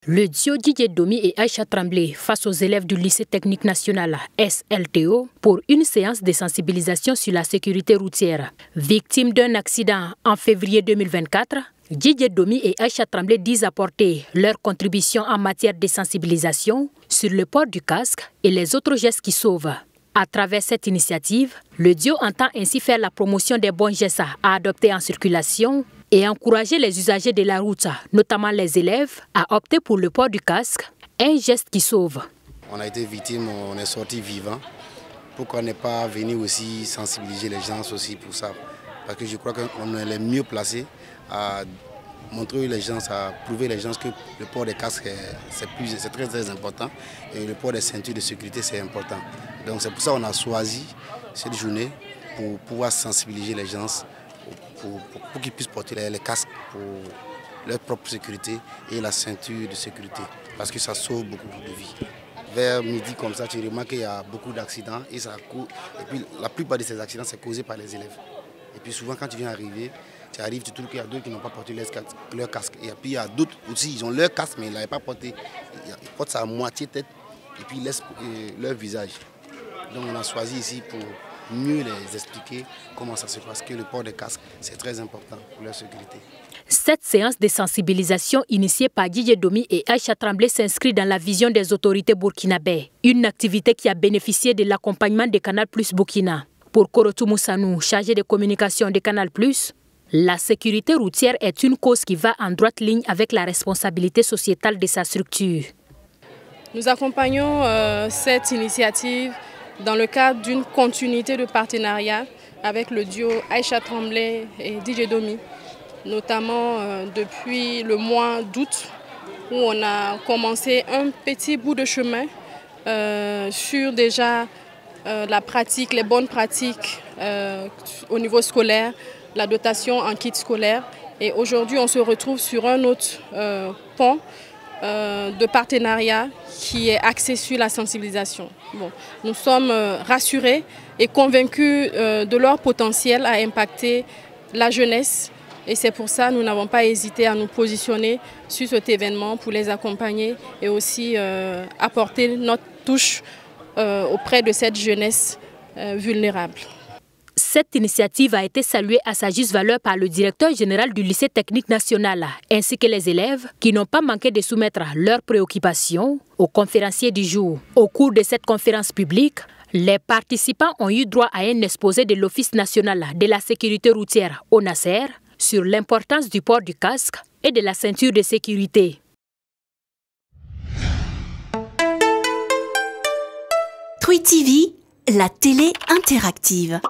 Le duo Didier Domi et Aïcha Tremblay face aux élèves du lycée technique national SLTO pour une séance de sensibilisation sur la sécurité routière. Victimes d'un accident en février 2024, Didier Domi et Aïcha Tremblay disent apporter leur contribution en matière de sensibilisation sur le port du casque et les autres gestes qui sauvent. À travers cette initiative, le duo entend ainsi faire la promotion des bons gestes à adopter en circulation et encourager les usagers de la route, notamment les élèves, à opter pour le port du casque, un geste qui sauve. On a été victime, on est sorti vivant. Pourquoi ne pas venir aussi sensibiliser les gens aussi pour ça? Parce que je crois qu'on est les mieux placés à montrer les gens, à prouver les gens que le port des casques c'est très important et le port des ceintures de sécurité c'est important. Donc c'est pour ça qu'on a choisi cette journée pour pouvoir sensibiliser les gens pour qu'ils puissent porter les casques pour leur propre sécurité et la ceinture de sécurité parce que ça sauve beaucoup de vies. Vers midi comme ça, tu remarques qu'il y a beaucoup d'accidents et puis la plupart de ces accidents c'est causé par les élèves. Et puis souvent quand tu viens arriver, tu trouves qu'il y a d'autres qui n'ont pas porté leur casque. Et puis il y a d'autres aussi, ils ont leur casque mais ils ne l'avaient pas porté. Ils portent ça à moitié tête et puis ils laissent leur visage. Donc on a choisi ici pour mieux les expliquer comment ça se passe, que le port des casques c'est très important pour leur sécurité. Cette séance de sensibilisation initiée par Didier Domi et Aïcha Tremblay s'inscrit dans la vision des autorités burkinabées, une activité qui a bénéficié de l'accompagnement de Canal+ Burkina. Pour Korotou Moussanou, chargé de communication de Canal+, la sécurité routière est une cause qui va en droite ligne avec la responsabilité sociétale de sa structure. Nous accompagnons cette initiative dans le cadre d'une continuité de partenariat avec le duo Aïcha Tremblay et Didier Domi, notamment depuis le mois d'août où on a commencé un petit bout de chemin sur déjà la pratique, les bonnes pratiques au niveau scolaire, la dotation en kit scolaire. Et aujourd'hui, on se retrouve sur un autre pont de partenariat qui est axé sur la sensibilisation. Bon, nous sommes rassurés et convaincus de leur potentiel à impacter la jeunesse. Et c'est pour ça que nous n'avons pas hésité à nous positionner sur cet événement pour les accompagner et aussi apporter notre touche auprès de cette jeunesse vulnérable. Cette initiative a été saluée à sa juste valeur par le directeur général du lycée technique national, ainsi que les élèves qui n'ont pas manqué de soumettre leurs préoccupations aux conférenciers du jour. Au cours de cette conférence publique, les participants ont eu droit à un exposé de l'Office national de la sécurité routière, ONASER, sur l'importance du port du casque et de la ceinture de sécurité. Twi TV, la télé interactive.